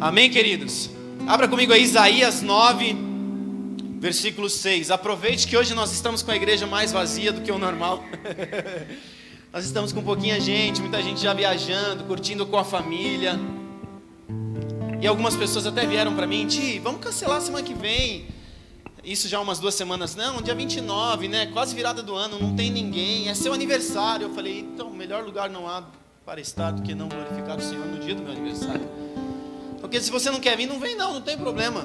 Amém, queridos? Abra comigo aí Isaías 9, versículo 6. Aproveite que hoje nós estamos com a igreja mais vazia do que o normal. Nós estamos com pouquinha gente, muita gente já viajando, curtindo com a família. E algumas pessoas até vieram para mim: Ti, vamos cancelar semana que vem. Isso já umas 2 semanas. Não, dia 29, né? Quase virada do ano, não tem ninguém. É seu aniversário. Eu falei: então, melhor lugar não há para estar do que não glorificar o Senhor no dia do meu aniversário. Porque se você não quer vir, não vem não tem problema.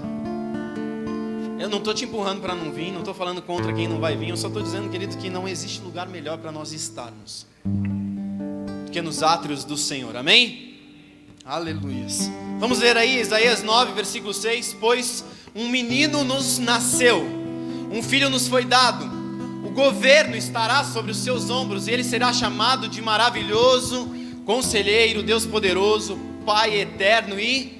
Eu não estou te empurrando para não vir, não estou falando contra quem não vai vir. Eu só estou dizendo, querido, que não existe lugar melhor para nós estarmos do que nos átrios do Senhor. Amém? Aleluias. Vamos ler aí Isaías 9, versículo 6. Pois um menino nos nasceu, um filho nos foi dado, o governo estará sobre os seus ombros, e ele será chamado de maravilhoso, conselheiro, Deus poderoso, Pai eterno e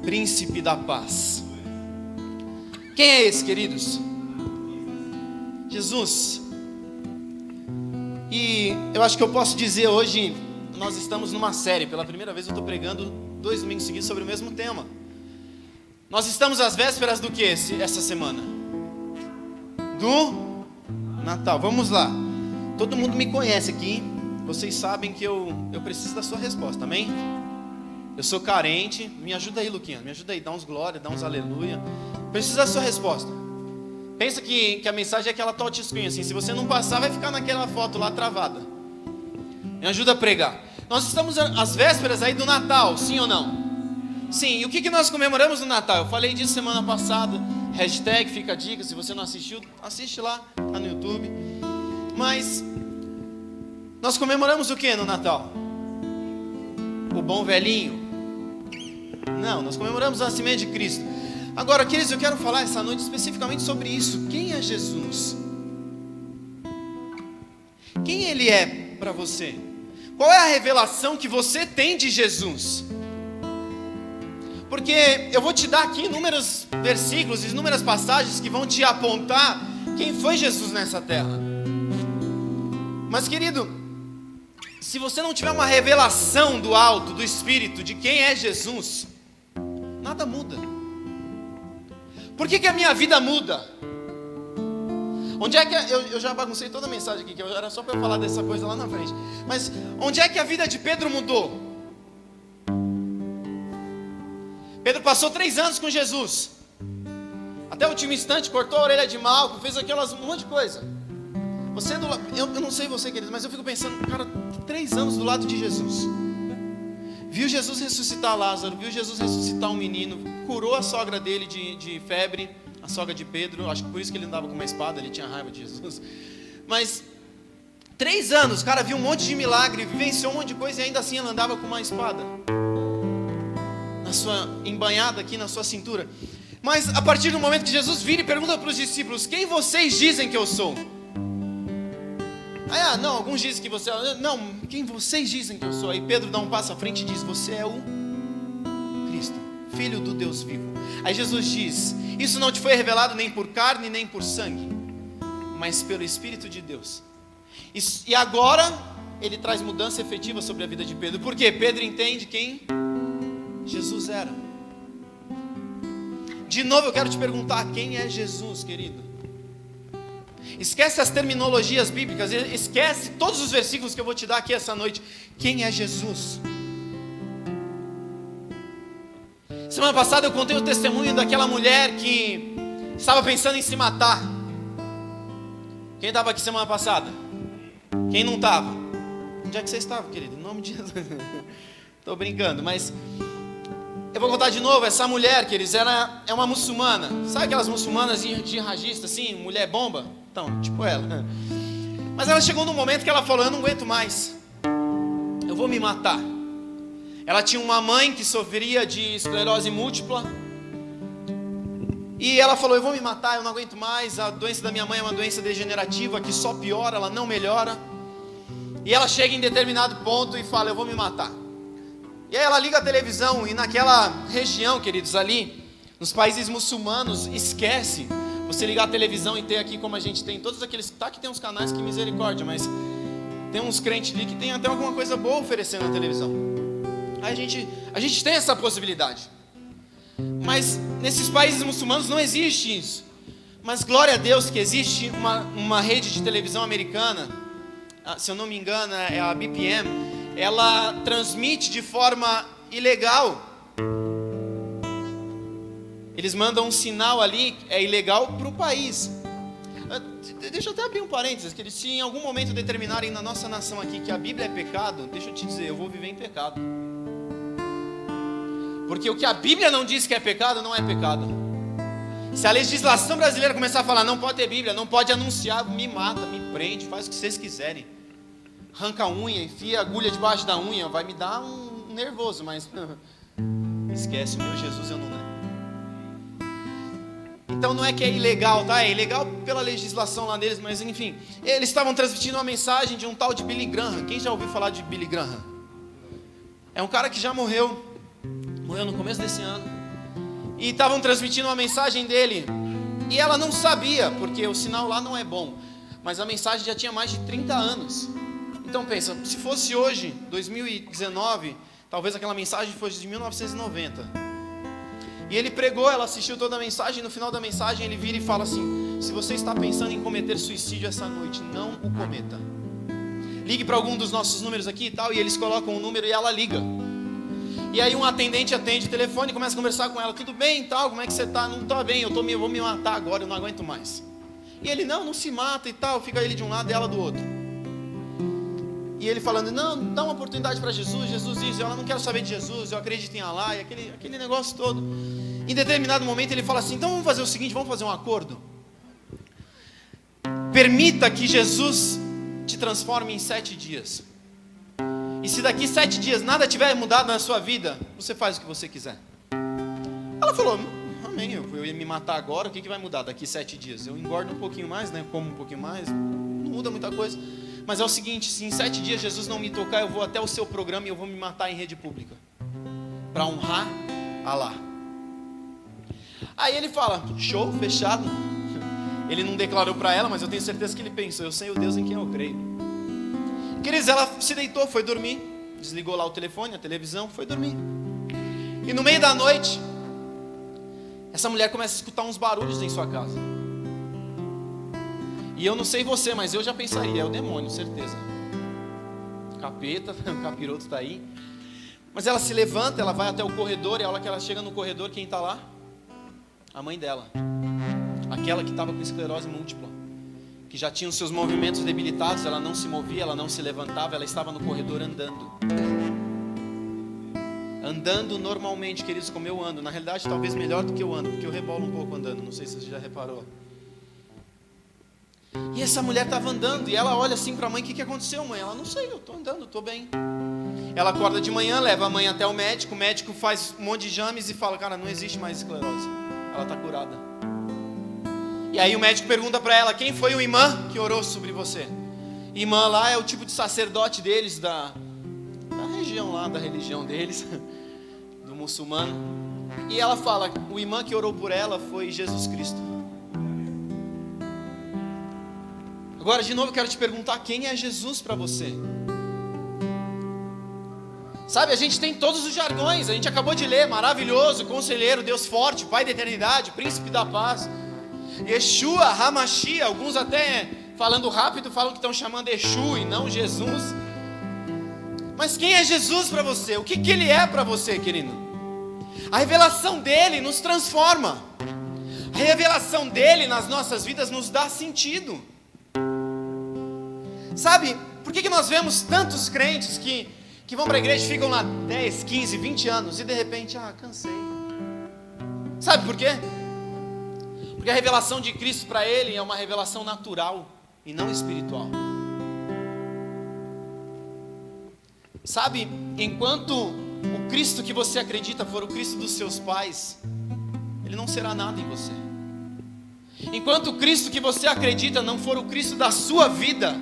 príncipe da paz. Quem é esse, queridos? Jesus. E eu acho que eu posso dizer hoje, nós estamos numa série, pela primeira vez eu estou pregando 2 domingos seguidos sobre o mesmo tema. Nós estamos às vésperas do que essa semana? Do Natal. Vamos lá. Todo mundo me conhece aqui. Vocês sabem que eu preciso da sua resposta, amém? Eu sou carente. Me ajuda aí, Luquinha. Me ajuda aí, dá uns glória, dá uns aleluia. Preciso da sua resposta. Pensa que a mensagem é aquela touchscreen assim. Se você não passar, vai ficar naquela foto lá travada. Me ajuda a pregar. Nós estamos às vésperas aí do Natal, sim ou não? Sim, e o que nós comemoramos no Natal? Eu falei disso semana passada. Hashtag fica a dica, se você não assistiu, assiste lá, tá no YouTube. Mas nós comemoramos o que no Natal? O bom velhinho? Não, nós comemoramos o nascimento de Cristo. Agora, queridos, eu quero falar essa noite especificamente sobre isso. Quem é Jesus? Quem Ele é para você? Qual é a revelação que você tem de Jesus? Porque eu vou te dar aqui inúmeros versículos, inúmeras passagens que vão te apontar quem foi Jesus nessa terra. Mas, querido, se você não tiver uma revelação do alto, do Espírito, de quem é Jesus, nada muda. Por que a minha vida muda? Onde é que eu já baguncei toda a mensagem aqui, que era só para eu falar dessa coisa lá na frente. Mas onde é que a vida de Pedro mudou? Pedro passou 3 anos com Jesus. Até o último instante, cortou a orelha de Malco, fez um monte de coisa. Eu não sei você, querido, mas eu fico pensando, cara, 3 anos do lado de Jesus. Viu Jesus ressuscitar Lázaro, viu Jesus ressuscitar um menino, curou a sogra dele de febre, a sogra de Pedro, acho que por isso que ele andava com uma espada, ele tinha raiva de Jesus. Mas 3 anos, o cara viu um monte de milagre, vivenciou um monte de coisa e ainda assim ele andava com uma espada embanhada aqui na sua cintura. Mas a partir do momento que Jesus vira e pergunta para os discípulos: quem vocês dizem que eu sou? Não, alguns dizem que você é... Não, quem vocês dizem que eu sou? Aí Pedro dá um passo à frente e diz: você é o Cristo, Filho do Deus vivo. Aí Jesus diz: isso não te foi revelado nem por carne nem por sangue, mas pelo Espírito de Deus. E agora ele traz mudança efetiva sobre a vida de Pedro. Por quê? Pedro entende quem Jesus era. De novo eu quero te perguntar: quem é Jesus, querido? Esquece as terminologias bíblicas, esquece todos os versículos que eu vou te dar aqui essa noite. Quem é Jesus? Semana passada eu contei o testemunho daquela mulher que estava pensando em se matar. Quem estava aqui semana passada? Quem não estava? Onde é que você estava, querido? Em nome de Jesus. Estou brincando, mas eu vou contar de novo. Essa mulher, queridos, é uma muçulmana. Sabe aquelas muçulmanas jihadistas assim, mulher bomba? Então, tipo ela. Mas ela chegou num momento que ela falou: eu não aguento mais, eu vou me matar. Ela tinha uma mãe que sofria de esclerose múltipla. E ela falou: eu vou me matar, eu não aguento mais. A doença da minha mãe é uma doença degenerativa que só piora, ela não melhora. E ela chega em determinado ponto e fala: eu vou me matar. E aí ela liga a televisão e naquela região, queridos, ali, nos países muçulmanos, esquece você ligar a televisão e ter aqui como a gente tem, todos aqueles, tá que tem uns canais que misericórdia, mas tem uns crentes ali que tem até alguma coisa boa oferecendo na televisão. Aí a gente tem essa possibilidade. Mas nesses países muçulmanos não existe isso. Mas glória a Deus que existe uma rede de televisão americana, se eu não me engano é a BPM, ela transmite de forma ilegal. Eles mandam um sinal ali, é ilegal para o país. Deixa eu até abrir um parênteses, que eles, se em algum momento determinarem na nossa nação aqui que a Bíblia é pecado, deixa eu te dizer, eu vou viver em pecado. Porque o que a Bíblia não diz que é pecado, não é pecado. Se a legislação brasileira começar a falar, não pode ter Bíblia, não pode anunciar, me mata, me prende, faz o que vocês quiserem. Arranca a unha, enfia a agulha debaixo da unha, vai me dar um nervoso, mas esquece, o meu Jesus eu não lembro. Então não é que é ilegal, tá? É ilegal pela legislação lá deles, mas enfim. Eles estavam transmitindo uma mensagem de um tal de Billy Graham. Quem já ouviu falar de Billy Graham? É um cara que já morreu no começo desse ano. E estavam transmitindo uma mensagem dele. E ela não sabia, porque o sinal lá não é bom. Mas a mensagem já tinha mais de 30 anos. Então pensa, se fosse hoje, 2019, talvez aquela mensagem fosse de 1990. E ele pregou, ela assistiu toda a mensagem, e no final da mensagem ele vira e fala assim: se você está pensando em cometer suicídio essa noite, não o cometa. Ligue para algum dos nossos números aqui e tal, e eles colocam um número e ela liga. E aí um atendente atende o telefone e começa a conversar com ela: tudo bem e tal, como é que você está? Não estou bem, eu vou me matar agora, eu não aguento mais. E ele, não se mata e tal, fica ele de um lado e ela do outro. E ele falando, não, dá uma oportunidade para Jesus, Jesus diz, eu não quero saber de Jesus, eu acredito em Allah, e aquele negócio todo. Em determinado momento ele fala assim, então vamos fazer o seguinte, vamos fazer um acordo. Permita que Jesus te transforme em 7 dias. E se daqui 7 dias nada tiver mudado na sua vida, você faz o que você quiser. Ela falou, amém, eu ia me matar agora, o que vai mudar daqui 7 dias? Eu engordo um pouquinho mais, né? Como um pouquinho mais, não muda muita coisa. Mas é o seguinte, se em 7 dias Jesus não me tocar, eu vou até o seu programa e eu vou me matar em rede pública. Para honrar Allah. Aí ele fala, show, fechado. Ele não declarou para ela, mas eu tenho certeza que ele pensou, eu sei o Deus em quem eu creio. Queridos, ela se deitou, foi dormir. Desligou lá o telefone, a televisão, foi dormir. E no meio da noite, essa mulher começa a escutar uns barulhos em sua casa. E eu não sei você, mas eu já pensaria, é o demônio, certeza. Capeta, o capiroto está aí. Mas ela se levanta, ela vai até o corredor, e a hora que ela chega no corredor, quem está lá? A mãe dela. Aquela que estava com esclerose múltipla. Que já tinha os seus movimentos debilitados, ela não se movia, ela não se levantava, ela estava no corredor andando. Andando normalmente, queridos, como eu ando. Na realidade, talvez melhor do que eu ando, porque eu rebolo um pouco andando, não sei se você já reparou. E essa mulher estava andando, e ela olha assim para a mãe, o que aconteceu, mãe? Ela, não sei, eu estou andando, estou bem. Ela acorda de manhã, leva a mãe até o médico faz um monte de exames e fala, cara, não existe mais esclerose, ela está curada. E aí o médico pergunta para ela, quem foi o imã que orou sobre você? Imã lá é o tipo de sacerdote deles, da região lá, da religião deles, do muçulmano. E ela fala, o imã que orou por ela foi Jesus Cristo. Agora, de novo, eu quero te perguntar, quem é Jesus para você? Sabe, a gente tem todos os jargões, a gente acabou de ler, maravilhoso, conselheiro, Deus forte, Pai da eternidade, príncipe da paz, Yeshua, Hamashia, alguns até, falando rápido, falam que estão chamando Exu e não Jesus. Mas quem é Jesus para você? O que Ele é para você, querido? A revelação dEle nos transforma. A revelação dEle nas nossas vidas nos dá sentido. Sabe, por que nós vemos tantos crentes que vão para a igreja e ficam lá 10, 15, 20 anos e de repente, cansei. Sabe por quê? Porque a revelação de Cristo para ele é uma revelação natural e não espiritual. Sabe, enquanto o Cristo que você acredita for o Cristo dos seus pais, ele não será nada em você. Enquanto o Cristo que você acredita não for o Cristo da sua vida,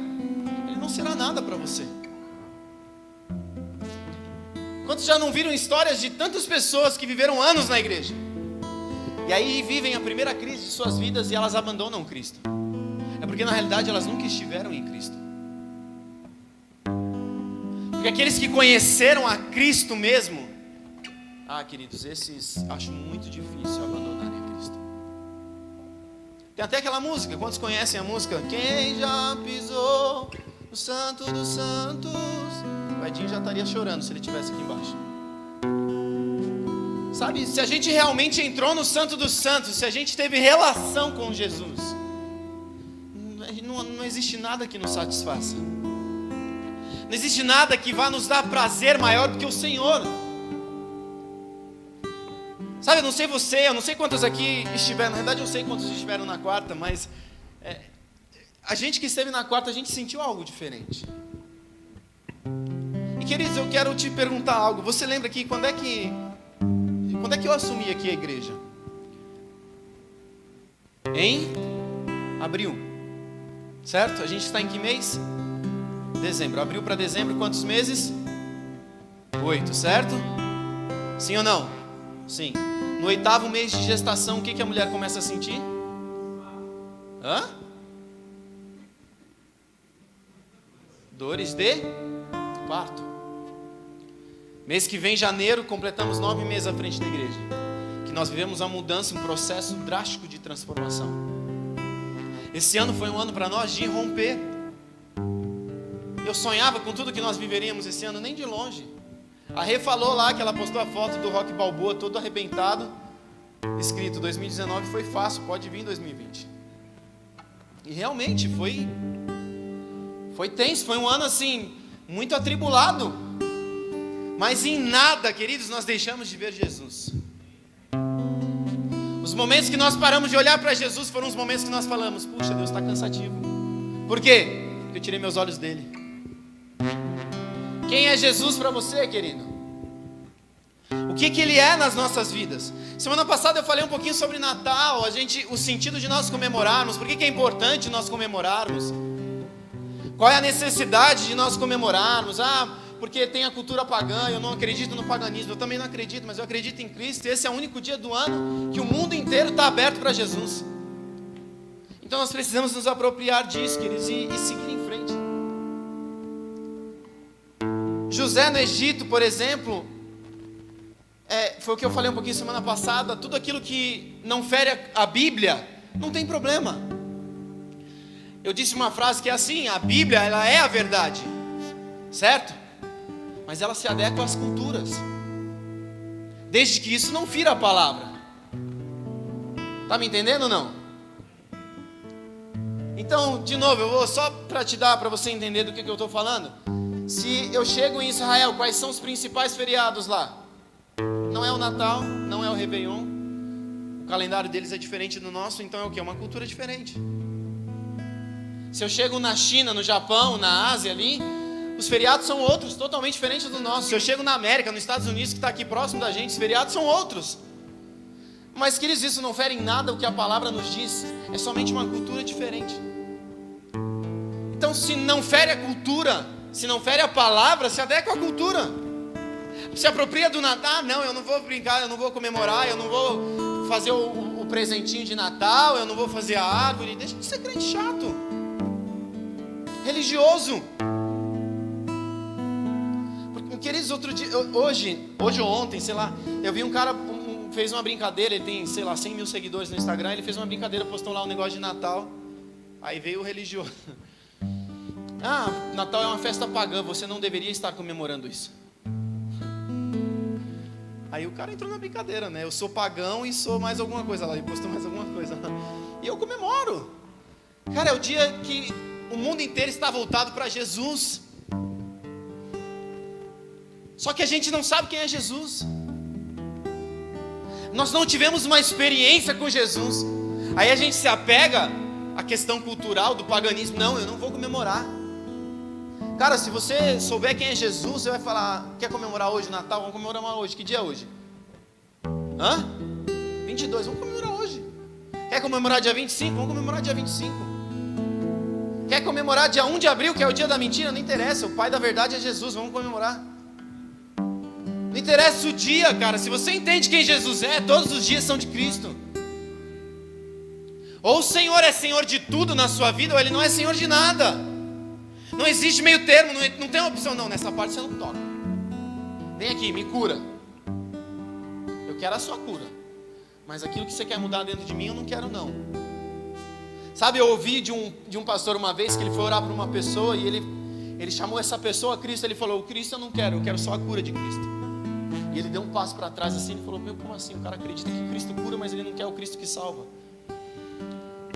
não será nada para você. Quantos já não viram histórias de tantas pessoas que viveram anos na igreja e aí vivem a primeira crise de suas vidas e elas abandonam Cristo? É porque na realidade elas nunca estiveram em Cristo. Porque aqueles que conheceram a Cristo mesmo, queridos, esses acho muito difícil abandonarem a Cristo. Tem até aquela música, quantos conhecem a música? Quem já pisou no Santo dos Santos? O Edinho já estaria chorando se ele estivesse aqui embaixo. Sabe, se a gente realmente entrou no Santo dos Santos, se a gente teve relação com Jesus, não existe nada que nos satisfaça. Não existe nada que vá nos dar prazer maior do que o Senhor. Sabe, eu não sei você, eu não sei quantos aqui estiveram, na verdade eu sei quantos estiveram na quarta, mas a gente que esteve na quarta, a gente sentiu algo diferente. E queridos, eu quero te perguntar algo. Você lembra que quando é que eu assumi aqui a igreja? Em abril, certo? A gente está em que mês? Dezembro. Abril para dezembro, quantos meses? 8, certo? Sim ou não? Sim. No 8º mês de gestação, o que a mulher começa a sentir? Dores de parto. Mês que vem, janeiro, completamos 9 meses à frente da igreja. Que nós vivemos uma mudança, um processo drástico de transformação. Esse ano foi um ano para nós de romper. Eu sonhava com tudo que nós viveríamos esse ano, nem de longe. A Rê falou lá que ela postou a foto do Rock Balboa todo arrebentado, escrito 2019 foi fácil, pode vir em 2020. E realmente foi tenso, foi um ano assim, muito atribulado. Mas em nada, queridos, nós deixamos de ver Jesus. Os momentos que nós paramos de olhar para Jesus foram os momentos que nós falamos, puxa, Deus está cansativo. Por quê? Porque eu tirei meus olhos dele. Quem é Jesus para você, querido? O que Ele é nas nossas vidas? Semana passada eu falei um pouquinho sobre Natal, o sentido de nós comemorarmos, por que é importante nós comemorarmos? Qual é a necessidade de nós comemorarmos? Porque tem a cultura pagã, eu não acredito no paganismo, eu também não acredito, mas eu acredito em Cristo, e esse é o único dia do ano que o mundo inteiro está aberto para Jesus. Então nós precisamos nos apropriar disso, queridos, e seguir em frente. José no Egito, por exemplo, foi o que eu falei um pouquinho semana passada, tudo aquilo que não fere a Bíblia, não tem problema. Eu disse uma frase que é assim, a Bíblia ela é a verdade, certo? Mas ela se adequa às culturas, desde que isso não fira a palavra. Está me entendendo ou não? Então, de novo, eu vou só para você entender do que eu estou falando. Se eu chego em Israel, quais são os principais feriados lá? Não é o Natal, não é o Réveillon. O calendário deles é diferente do nosso, então é o quê? Uma cultura diferente. Se eu chego na China, no Japão, na Ásia ali, os feriados são outros, totalmente diferentes do nosso. Se eu chego na América, nos Estados Unidos, que está aqui próximo da gente, os feriados são outros. Mas, queridos, isso não fere em nada o que a palavra nos diz. É somente uma cultura diferente. Então, se não fere a cultura, se não fere a palavra, se adequa à cultura. Se apropria do Natal, não, eu não vou brincar, eu não vou comemorar, eu não vou fazer o presentinho de Natal, eu não vou fazer a árvore. Deixa de ser crente chato, religioso. Porque, queridos, outro dia, hoje ou ontem, sei lá, eu vi um cara fez uma brincadeira, ele tem, sei lá, 100 mil seguidores no Instagram, ele fez uma brincadeira, postou lá um negócio de Natal, aí veio o religioso. Natal é uma festa pagã, você não deveria estar comemorando isso. Aí o cara entrou na brincadeira, né? Eu sou pagão e sou mais alguma coisa lá, ele postou mais alguma coisa lá. E eu comemoro. Cara, é o dia que o mundo inteiro está voltado para Jesus. Só que a gente não sabe quem é Jesus. Nós não tivemos uma experiência com Jesus. Aí a gente se apega à questão cultural do paganismo. Não, eu não vou comemorar. Cara, se você souber quem é Jesus, você vai falar, quer comemorar hoje o Natal? Vamos comemorar hoje. Que dia é hoje? 22, vamos comemorar hoje. Quer comemorar dia 25? Vamos comemorar dia 25. Quer comemorar dia 1 de abril, que é o dia da mentira? Não interessa, o pai da verdade é Jesus, vamos comemorar. Não interessa o dia, cara, se você entende quem Jesus é, todos os dias são de Cristo. Ou o Senhor é Senhor de tudo na sua vida, ou Ele não é Senhor de nada. Não existe meio termo, não tem uma opção, não, nessa parte você não toca. Vem aqui, me cura. Eu quero a sua cura, mas aquilo que você quer mudar dentro de mim, eu não quero não. Sabe, eu ouvi de um pastor uma vez, que ele foi orar para uma pessoa, e ele chamou essa pessoa a Cristo. Ele falou: o Cristo eu não quero, eu quero só a cura de Cristo. E ele deu um passo para trás assim, ele falou: meu, como assim? O cara acredita que Cristo cura, mas ele não quer o Cristo que salva.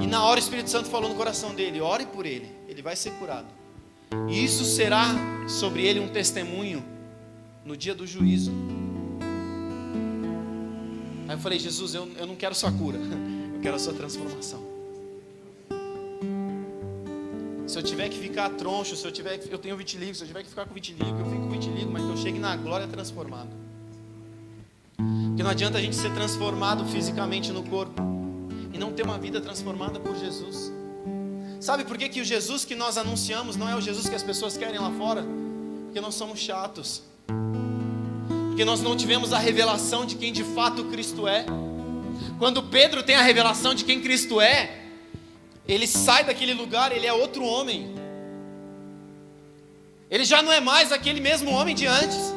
E na hora o Espírito Santo falou no coração dele: ore por ele, ele vai ser curado. E isso será sobre ele um testemunho no dia do juízo. Aí eu falei: Jesus, eu não quero sua cura, eu quero a sua transformação. Se eu tiver que ficar troncho, eu tenho vitiligo, se eu tiver que ficar com vitiligo, eu fico com vitiligo, mas que eu chegue na glória transformado. Porque não adianta a gente ser transformado fisicamente no corpo e não ter uma vida transformada por Jesus. Sabe por que o Jesus que nós anunciamos não é o Jesus que as pessoas querem lá fora? Porque nós somos chatos. Porque nós não tivemos a revelação de quem de fato Cristo é. Quando Pedro tem a revelação de quem Cristo é, ele sai daquele lugar, ele é outro homem. Ele já não é mais aquele mesmo homem de antes.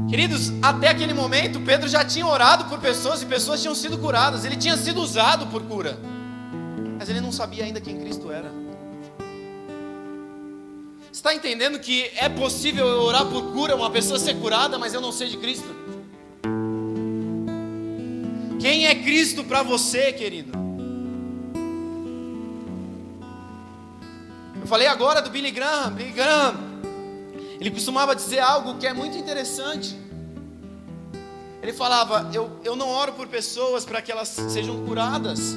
Queridos, até aquele momento Pedro já tinha orado por pessoas e pessoas tinham sido curadas. Ele tinha sido usado por cura, mas ele não sabia ainda quem Cristo era. Você está entendendo que é possível eu orar por cura, uma pessoa ser curada, mas eu não sei de Cristo? Quem é Cristo para você, querido? Eu falei agora do Billy Graham. Ele costumava dizer algo que é muito interessante. Ele falava: eu não oro por pessoas para que elas sejam curadas,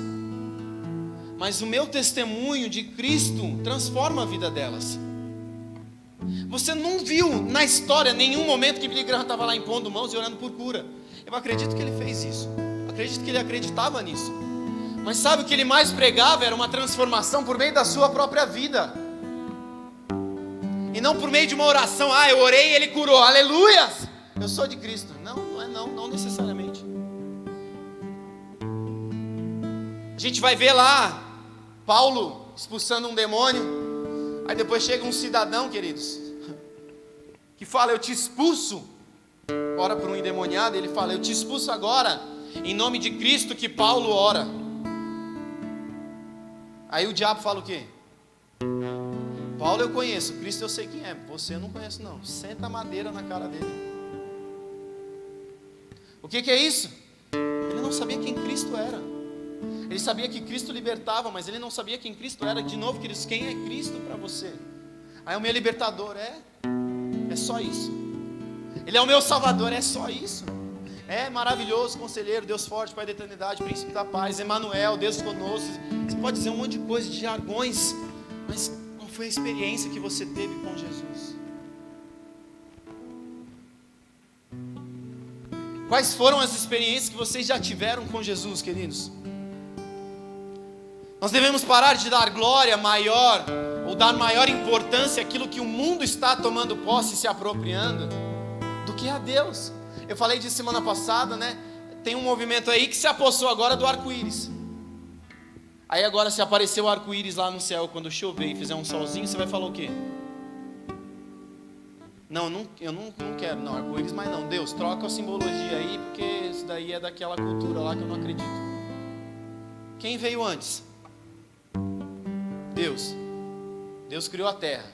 mas o meu testemunho de Cristo transforma a vida delas. Você não viu na história nenhum momento que Billy Graham estava lá impondo mãos e orando por cura. Eu acredito que ele fez isso, acredito que ele acreditava nisso, mas sabe o que ele mais pregava? Era uma transformação por meio da sua própria vida, e não por meio de uma oração. Eu orei e ele curou, aleluias, eu sou de Cristo. Não necessariamente. A gente vai ver lá Paulo expulsando um demônio. Aí depois chega um cidadão, queridos, que fala: eu te expulso. Ora por um endemoniado, ele fala: eu te expulso agora, em nome de Cristo que Paulo ora. Aí o diabo fala o quê? Paulo eu conheço, Cristo eu sei quem é, você eu não conheço não. Senta a madeira na cara dele. O que é isso? Ele não sabia quem Cristo era. Ele sabia que Cristo libertava, mas ele não sabia quem Cristo era. De novo, queridos, quem é Cristo para você? Aí o meu libertador é só isso. Ele é o meu salvador, é só isso. É maravilhoso, conselheiro, Deus forte, Pai da eternidade, príncipe da paz, Emanuel, Deus conosco. Você pode dizer um monte de coisa, de jargões, mas qual foi a experiência que você teve com Jesus? Quais foram as experiências que vocês já tiveram com Jesus, queridos? Nós devemos parar de dar glória maior, ou dar maior importância àquilo que o mundo está tomando posse e se apropriando, do que a Deus. Eu falei disso semana passada, né? Tem um movimento aí que se apossou agora do arco-íris. Aí agora, se aparecer o arco-íris lá no céu quando chover e fizer um solzinho, você vai falar o quê? Eu não quero, não, arco-íris, mas não. Deus, troca a simbologia aí, porque isso daí é daquela cultura lá que eu não acredito. Quem veio antes? Deus. Deus criou a terra.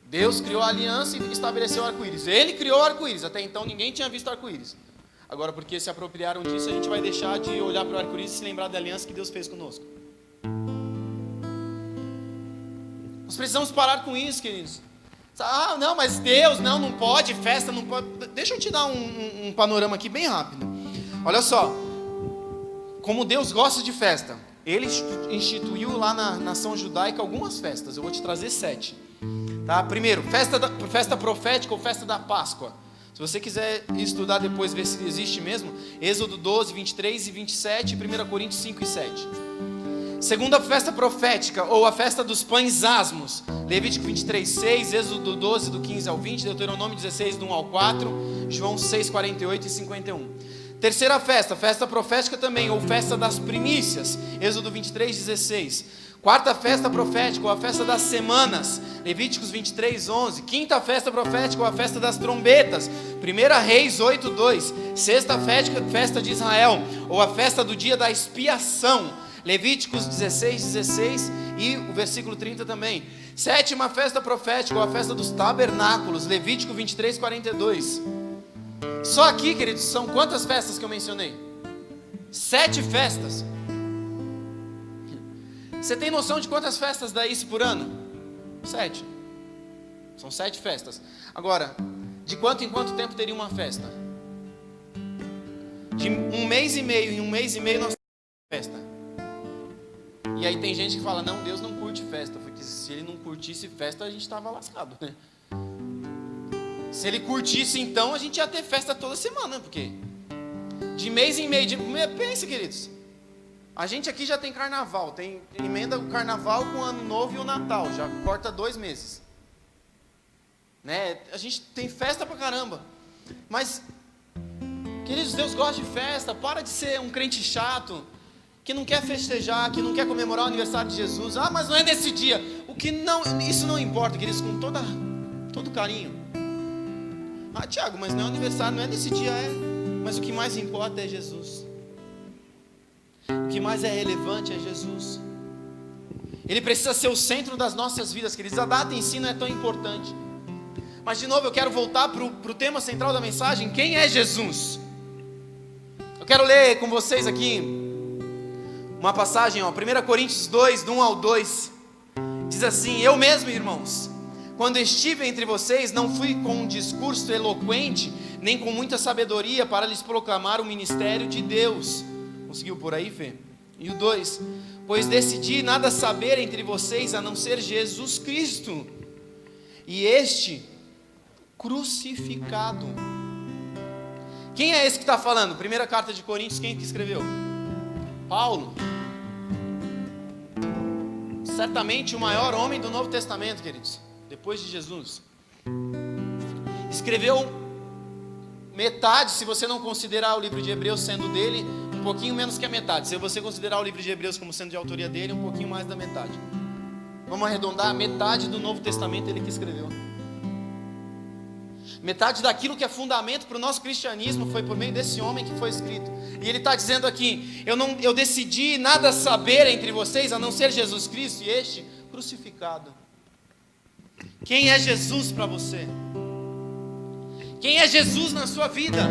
Deus criou a aliança e estabeleceu o arco-íris. Ele criou o arco-íris. Até então ninguém tinha visto arco-íris. Agora, porque se apropriaram disso, a gente vai deixar de olhar para o arco-íris e se lembrar da aliança que Deus fez conosco. Nós precisamos parar com isso, queridos. Não, mas Deus, não pode, festa não pode. Deixa eu te dar um panorama aqui bem rápido. Olha só, como Deus gosta de festa, Ele instituiu lá na nação judaica algumas festas. Eu vou te trazer 7. Tá? Primeiro, festa profética ou festa da Páscoa. Se você quiser estudar depois, ver se existe mesmo, Êxodo 12, 23 e 27, 1 Coríntios 5 e 7. Segunda festa profética, ou a festa dos pães asmos, Levítico 23, 6, Êxodo 12, do 15 ao 20, Deuteronômio 16, do 1 ao 4, João 6, 48 e 51. Terceira festa profética também, ou festa das primícias, Êxodo 23, 16. Quarta festa profética, ou a festa das semanas, Levíticos 23:11. Quinta festa profética, ou a festa das trombetas, 1 Reis 8:2. Sexta festa de Israel, ou a festa do dia da expiação, Levíticos 16:16 e o versículo 30 também. Sétima festa profética, ou a festa dos tabernáculos, Levítico 23:42. Só aqui, queridos, são quantas festas que eu mencionei? 7 festas. Você tem noção de quantas festas dá isso por ano? 7. São 7 festas. Agora, de quanto em quanto tempo teria uma festa? De 1 mês e meio em 1 mês e meio nós temos festa. E aí tem gente que fala, não, Deus não curte festa. Porque se ele não curtisse festa, a gente estava lascado, né? Se ele curtisse, então, a gente ia ter festa toda semana. Porque de mês em mês, pensa, queridos, a gente aqui já tem carnaval, emenda o carnaval com o ano novo e o Natal, já corta 2 meses, né? A gente tem festa pra caramba, mas, queridos, Deus gosta de festa. Para de ser um crente chato, que não quer festejar, que não quer comemorar o aniversário de Jesus. Ah, mas não é nesse dia. Isso não importa, queridos, com todo carinho. Ah, Tiago, mas não é aniversário, não é nesse dia, mas o que mais importa é Jesus. O que mais é relevante é Jesus. Ele precisa ser o centro das nossas vidas, queridos. A data em si não é tão importante. Mas de novo eu quero voltar para o tema central da mensagem. Quem é Jesus? Eu quero ler com vocês aqui uma passagem, 1 Coríntios 2, do 1 ao 2. Diz assim: eu mesmo, irmãos, quando estive entre vocês, não fui com um discurso eloquente, nem com muita sabedoria para lhes proclamar o ministério de Deus. Conseguiu por aí, Fê? E o 2: pois decidi nada saber entre vocês a não ser Jesus Cristo e este crucificado. Quem é esse que está falando? Primeira carta de Coríntios, quem que escreveu? Paulo. Certamente o maior homem do Novo Testamento, queridos, depois de Jesus. Escreveu metade, se você não considerar o livro de Hebreus sendo dele, um pouquinho menos que a metade. Se você considerar o livro de Hebreus como sendo de autoria dele, um pouquinho mais da metade. Vamos arredondar, metade do Novo Testamento ele que escreveu. Metade daquilo que é fundamento para o nosso cristianismo foi por meio desse homem que foi escrito. E ele está dizendo aqui: eu decidi nada saber entre vocês a não ser Jesus Cristo e este crucificado. Quem é Jesus para você? Quem é Jesus na sua vida?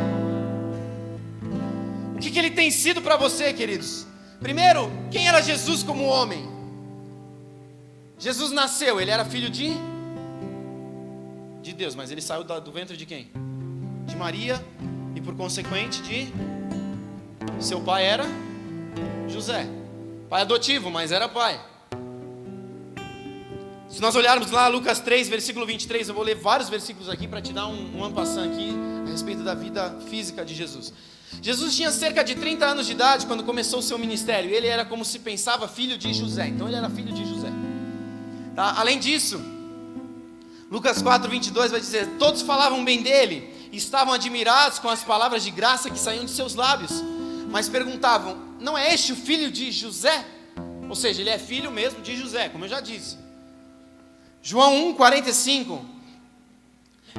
O que ele tem sido para você, queridos? Primeiro, quem era Jesus como homem? Jesus nasceu, ele era filho de Deus, mas ele saiu do ventre de quem? De Maria, e por consequente seu pai era José, pai adotivo, mas era pai. Se nós olharmos lá Lucas 3, versículo 23, eu vou ler vários versículos aqui para te dar um en passant aqui a respeito da vida física de Jesus. Jesus tinha cerca de 30 anos de idade quando começou o seu ministério. Ele era, como se pensava, filho de José. Então ele era filho de José, tá? Além disso, Lucas 4, 22 vai dizer: todos falavam bem dele e estavam admirados com as palavras de graça que saíam de seus lábios, mas perguntavam: não é este o filho de José? Ou seja, ele é filho mesmo de José, como eu já disse. João 1, 45.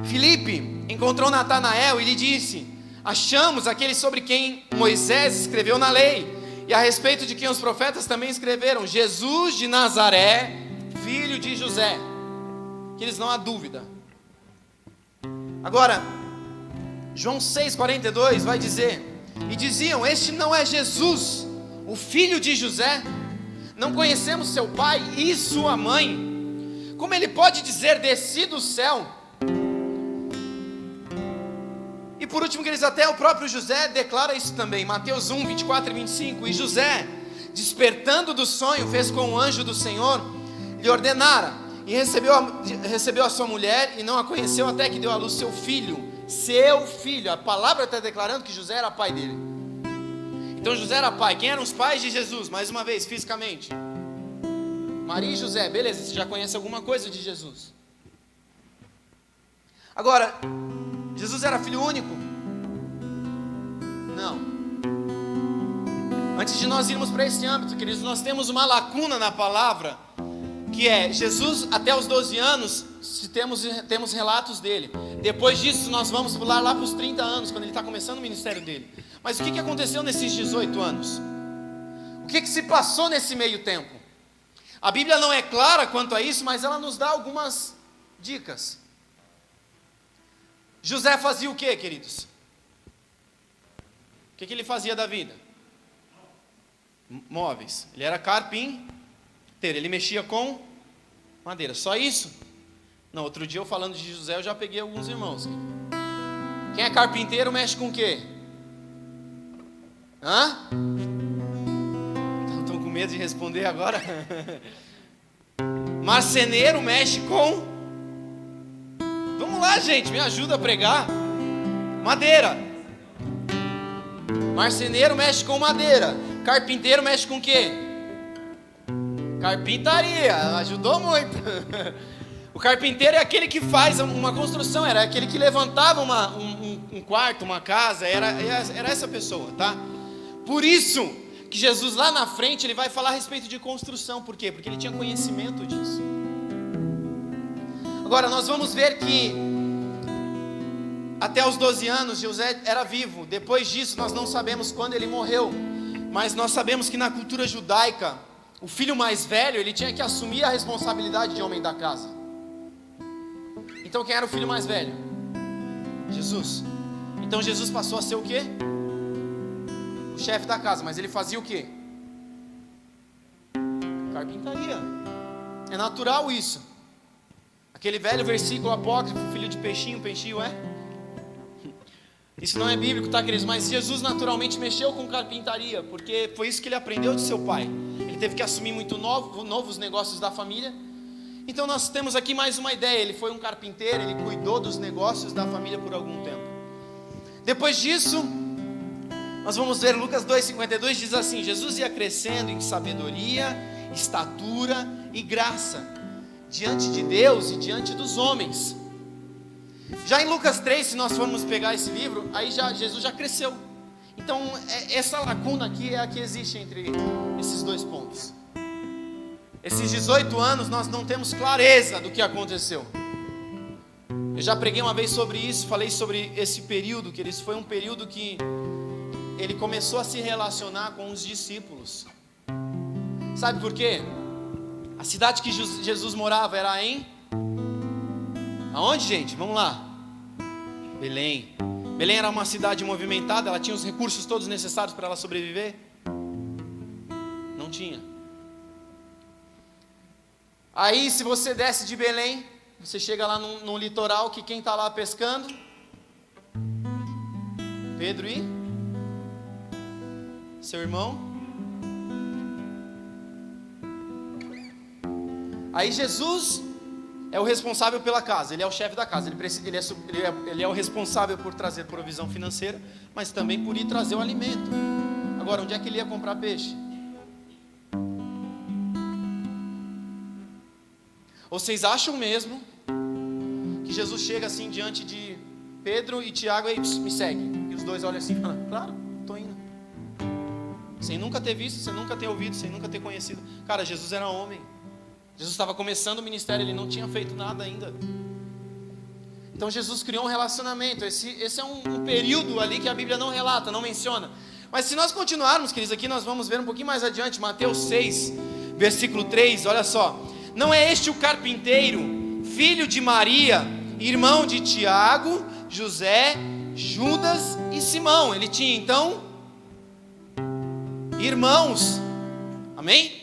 Filipe encontrou Natanael e lhe disse: achamos aquele sobre quem Moisés escreveu na lei, e a respeito de quem os profetas também escreveram, Jesus de Nazaré, filho de José. Que eles não há dúvida. Agora, João 6, 42 vai dizer: e diziam: este não é Jesus, o filho de José? Não conhecemos seu pai e sua mãe? Como ele pode dizer: desci do céu? E por último, queridos, até o próprio José declara isso também, Mateus 1, 24 e 25. E José, despertando do sonho, fez com o anjo do Senhor lhe ordenara, e recebeu a sua mulher, e não a conheceu até que deu à luz seu filho. Seu filho, a palavra está declarando que José era pai dele. Então José era pai. Quem eram os pais de Jesus? Mais uma vez, fisicamente, Maria e José. Beleza, você já conhece alguma coisa de Jesus. Agora, Jesus era filho único? Não. Antes de nós irmos para esse âmbito, queridos, nós temos uma lacuna na palavra, que é Jesus até os 12 anos, temos relatos dele. Depois disso nós vamos pular lá para os 30 anos, quando ele está começando o ministério dele. Mas o que aconteceu nesses 18 anos? O que se passou nesse meio tempo? A Bíblia não é clara quanto a isso, mas ela nos dá algumas dicas. José fazia o que, queridos? O que ele fazia da vida? Móveis. Ele era carpinteiro, ele mexia com madeira. Só isso? Não, outro dia eu falando de José, eu já peguei alguns irmãos. Quem é carpinteiro mexe com o quê? Hã? Estão com medo de responder agora? Marceneiro mexe com... Vamos lá, gente, me ajuda a pregar. Madeira. Marceneiro mexe com madeira. Carpinteiro mexe com o quê? Carpintaria. Ajudou muito. O carpinteiro é aquele que faz uma construção. Era aquele que levantava um quarto, uma casa. Era essa pessoa, tá? Por isso que Jesus lá na frente ele vai falar a respeito de construção. Por quê? Porque ele tinha conhecimento disso. Agora nós vamos ver que até os 12 anos José era vivo. Depois disso nós não sabemos quando ele morreu, mas nós sabemos que na cultura judaica o filho mais velho ele tinha que assumir a responsabilidade de homem da casa. Então quem era o filho mais velho? Jesus. Então Jesus passou a ser o quê? O chefe da casa. Mas ele fazia o quê? Carpintaria. É natural isso. Aquele velho versículo apócrifo, filho de peixinho, peixinho é? Isso não é bíblico, tá, queridos? Mas Jesus naturalmente mexeu com carpintaria, porque foi isso que ele aprendeu de seu pai. Ele teve que assumir muito novos negócios da família. Então nós temos aqui mais uma ideia. Ele foi um carpinteiro, ele cuidou dos negócios da família por algum tempo. Depois disso, nós vamos ver Lucas 2,52, diz assim: Jesus ia crescendo em sabedoria, estatura e graça diante de Deus e diante dos homens. Já em Lucas 3, se nós formos pegar esse livro, aí Jesus já cresceu. Então essa lacuna aqui é a que existe entre esses dois pontos. Esses 18 anos nós não temos clareza do que aconteceu. Eu já preguei uma vez sobre isso, falei sobre esse período, que foi um período que ele começou a se relacionar com os discípulos. Sabe por quê? A cidade que Jesus morava era em... Aonde, gente? Vamos lá. Belém. Belém era uma cidade movimentada, ela tinha os recursos todos necessários para ela sobreviver? Não tinha. Aí, se você desce de Belém, você chega lá no litoral, que quem está lá pescando? Pedro e seu irmão. Aí Jesus é o responsável pela casa, ele é o chefe da casa, ele é o responsável por trazer provisão financeira, mas também por ir trazer o alimento. Agora, onde é que ele ia comprar peixe? Vocês acham mesmo que Jesus chega assim diante de Pedro e Tiago e me segue? E os dois olham assim e falam: claro, estou indo. Sem nunca ter visto, sem nunca ter ouvido, sem nunca ter conhecido. Cara, Jesus era homem. Jesus estava começando o ministério, ele não tinha feito nada ainda. Então Jesus criou um relacionamento. Esse é um período ali que a Bíblia não relata, não menciona. Mas se nós continuarmos, queridos, aqui nós vamos ver um pouquinho mais adiante, Mateus 6, versículo 3, olha só. Não é este o carpinteiro, filho de Maria, irmão de Tiago, José, Judas e Simão? Ele tinha então irmãos. Amém?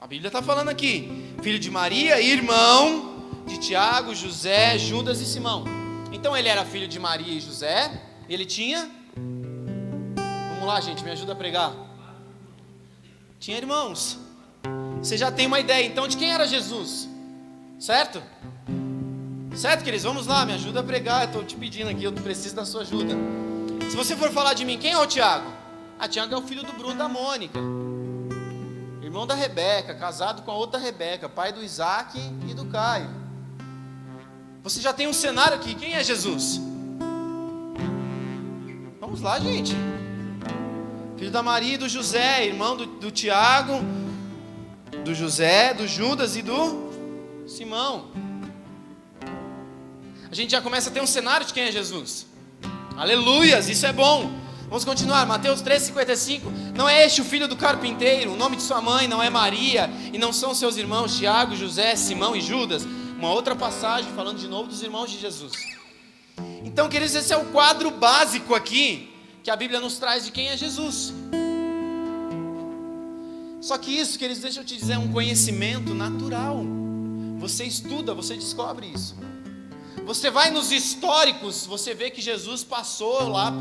A Bíblia está falando aqui, filho de Maria, irmão de Tiago, José, Judas e Simão. Então ele era filho de Maria e José, e ele tinha... Vamos lá, gente, me ajuda a pregar. Tinha irmãos. Você já tem uma ideia então de quem era Jesus, certo? Certo, queridos? Vamos lá, me ajuda a pregar. Eu estou te pedindo aqui, eu preciso da sua ajuda. Se você for falar de mim, quem é o Tiago? Tiago é o filho do Bruno, da Mônica, irmão da Rebeca, casado com a outra Rebeca, pai do Isaac e do Caio. Você já tem um cenário aqui. Quem é Jesus? Vamos lá, gente. filho da Maria e do José, irmão do Tiago, do José, do Judas e do Simão. A gente já começa a ter um cenário de quem é Jesus. Aleluias, isso é bom. Vamos continuar, Mateus 3,55. Não é este o filho do carpinteiro? O nome de sua mãe não é Maria? E não são seus irmãos Tiago, José, Simão e Judas? Uma outra passagem falando de novo dos irmãos de Jesus. Então, queridos, esse é o quadro básico aqui que a Bíblia nos traz de quem é Jesus. Só que isso, queridos, deixa eu te dizer, é um conhecimento natural. Você estuda, você descobre isso. Você vai nos históricos, você vê que Jesus passou lá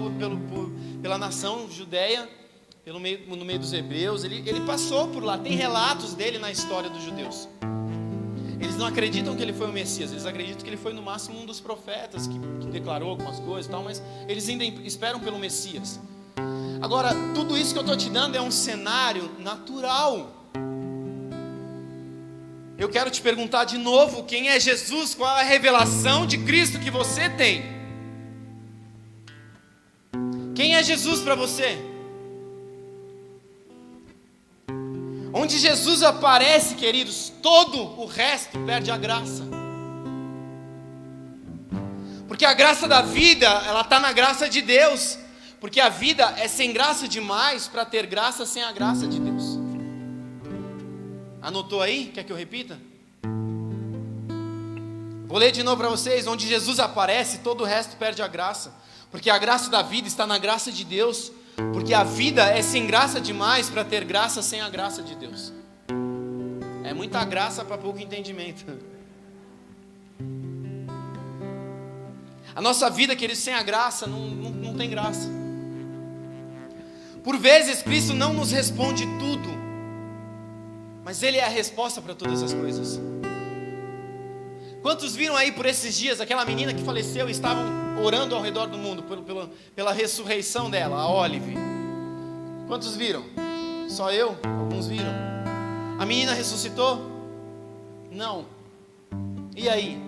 pela nação judeia, no meio dos hebreus, ele passou por lá, tem relatos dele na história dos judeus. Eles não acreditam que ele foi o Messias, eles acreditam que ele foi no máximo um dos profetas que declarou algumas coisas e tal, mas eles ainda esperam pelo Messias. Agora, tudo isso que eu estou te dando é um cenário natural. Eu quero te perguntar de novo, quem é Jesus? Qual é a revelação de Cristo que você tem? Quem é Jesus para você? Onde Jesus aparece, queridos, todo o resto perde a graça. Porque a graça da vida, ela está na graça de Deus. Porque a vida é sem graça demais para ter graça sem a graça de Deus. Anotou aí? Quer que eu repita? Vou ler de novo para vocês. Onde Jesus aparece, todo o resto perde a graça. Porque a graça da vida está na graça de Deus. Porque a vida é sem graça demais para ter graça sem a graça de Deus. É muita graça para pouco entendimento. A nossa vida, queridos, sem a graça não tem graça. Por vezes Cristo não nos responde tudo, mas Ele é a resposta para todas as coisas. Quantos viram aí por esses dias aquela menina que faleceu e estavam orando ao redor do mundo pela ressurreição dela, a Olive? Quantos viram? Só eu? Alguns viram. A menina ressuscitou? Não. E aí?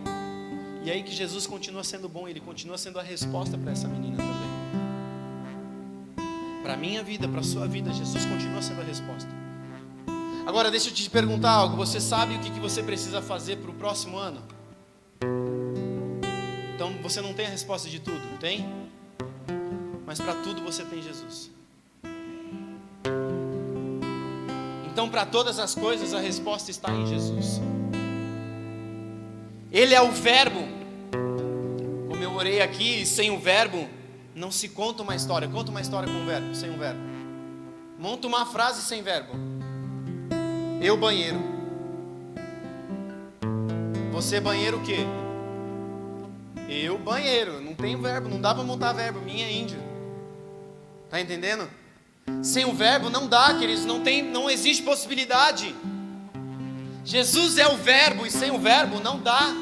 E aí que Jesus continua sendo bom, Ele continua sendo a resposta para essa menina também. Para a minha vida, para a sua vida, Jesus continua sendo a resposta. Agora deixa eu te perguntar algo. Você sabe o que você precisa fazer para o próximo ano? Então você não tem a resposta de tudo, tem? Mas para tudo você tem Jesus. Então para todas as coisas a resposta está em Jesus. Ele é o verbo. Como eu orei aqui, sem o verbo não se conta uma história. Conta uma história com um verbo, sem um verbo. Monta uma frase sem verbo. Eu banheiro. Você banheiro o quê? Eu banheiro. Não tem verbo, não dá para montar verbo. Minha é índio. Tá entendendo? Sem o verbo não dá, queridos. Não existe possibilidade. Jesus é o verbo e sem o verbo não dá.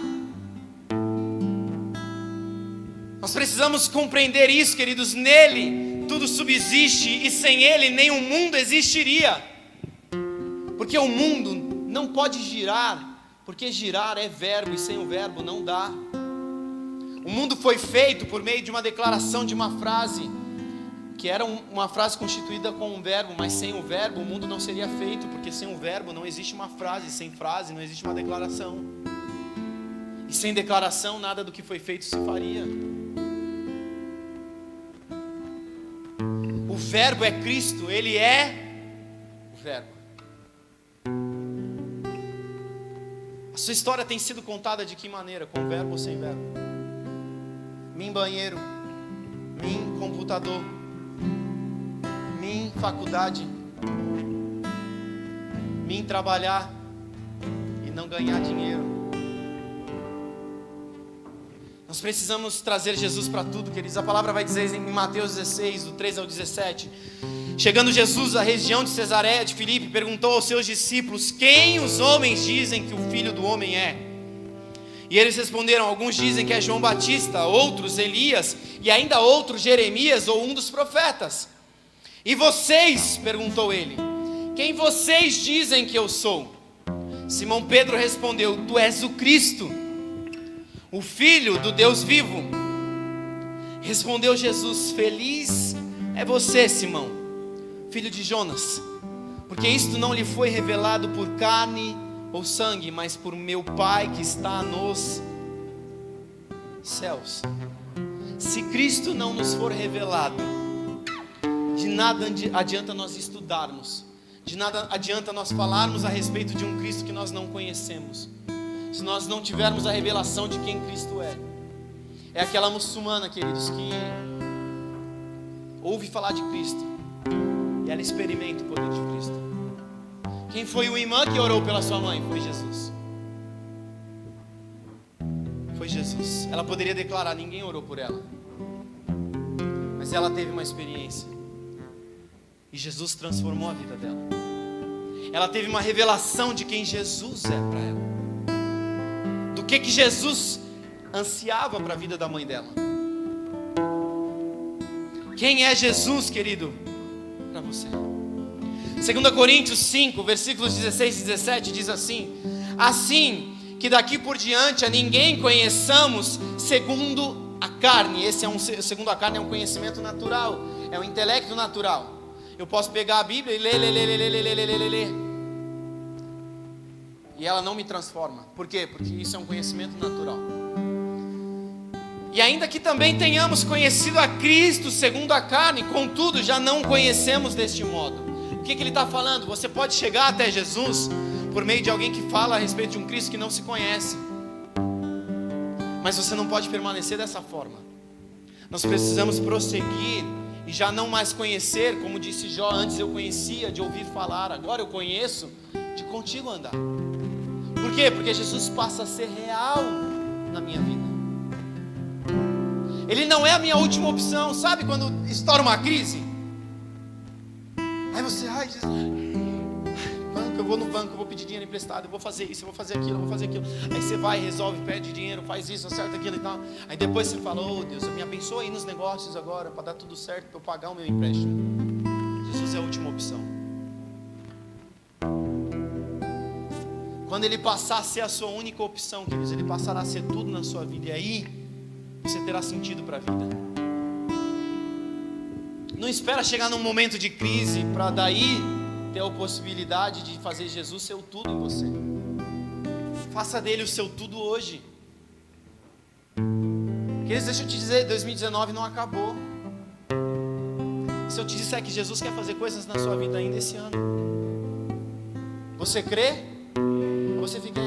Nós precisamos compreender isso, queridos. Nele tudo subsiste e sem Ele nenhum mundo existiria. Porque o mundo não pode girar, porque girar é verbo e sem o verbo não dá. O mundo foi feito por meio de uma declaração de uma frase, que era uma frase constituída com um verbo, mas sem o verbo o mundo não seria feito, porque sem o verbo não existe uma frase, sem frase não existe uma declaração. E sem declaração nada do que foi feito se faria. O verbo é Cristo, Ele é o verbo. A sua história tem sido contada de que maneira? Com verbo ou sem verbo? Mim banheiro, mim computador, mim faculdade, mim trabalhar e não ganhar dinheiro. Nós precisamos trazer Jesus para tudo, queridos. A palavra vai dizer em Mateus 16, do 13 ao 17. Chegando Jesus à região de Cesareia de Filipe, perguntou aos seus discípulos: quem os homens dizem que o Filho do Homem é? E eles responderam: alguns dizem que é João Batista, outros Elias, e ainda outros Jeremias ou um dos profetas. E vocês, perguntou ele, quem vocês dizem que eu sou? Simão Pedro respondeu: tu és o Cristo, o Filho do Deus vivo. Respondeu Jesus: feliz é você, Simão, filho de Jonas, porque isto não lhe foi revelado por carne ou sangue, mas por meu Pai que está nos céus. Se Cristo não nos for revelado, de nada adianta nós estudarmos, de nada adianta nós falarmos a respeito de um Cristo que nós não conhecemos, se nós não tivermos a revelação de quem Cristo é. É aquela muçulmana, queridos, que ouve falar de Cristo e ela experimenta o poder de Cristo. Quem foi o imã que orou pela sua mãe? Foi Jesus. Foi Jesus. Ela poderia declarar: ninguém orou por ela, mas ela teve uma experiência e Jesus transformou a vida dela. Ela teve uma revelação de quem Jesus é para ela, do que Jesus ansiava para a vida da mãe dela. Quem é Jesus, querido, para você? 2 Coríntios 5, versículos 16 e 17 diz assim: assim que daqui por diante a ninguém conheçamos segundo a carne. Segundo a carne é um conhecimento natural, é um intelecto natural. Eu posso pegar a Bíblia e ler, e ela não me transforma. Por quê? Porque isso é um conhecimento natural. E ainda que também tenhamos conhecido a Cristo segundo a carne, contudo já não conhecemos deste modo. O que ele está falando? Você pode chegar até Jesus por meio de alguém que fala a respeito de um Cristo que não se conhece, mas você não pode permanecer dessa forma. Nós precisamos prosseguir e já não mais conhecer, como disse Jó: antes eu conhecia de ouvir falar, agora eu conheço de contigo andar. Por quê? Porque Jesus passa a ser real na minha vida. Ele não é a minha última opção. Sabe quando estoura uma crise? Aí você, Jesus, banco, eu vou no banco, eu vou pedir dinheiro emprestado, eu vou fazer isso, eu vou fazer aquilo, eu vou fazer aquilo. Aí você vai, resolve, pede dinheiro, faz isso, acerta aquilo e tal. Aí depois você fala: oh Deus, me abençoa aí nos negócios agora, para dar tudo certo, para eu pagar o meu empréstimo. Jesus é a última opção. Quando Ele passar a ser a sua única opção, queridos, Ele passará a ser tudo na sua vida. E aí você terá sentido para a vida. Não espera chegar num momento de crise para daí ter a possibilidade de fazer Jesus ser o tudo em você. Faça dele o seu tudo hoje. Queridos, deixa eu te dizer, 2019 não acabou. Se eu te disser que Jesus quer fazer coisas na sua vida ainda esse ano, você crê? Ou você fica,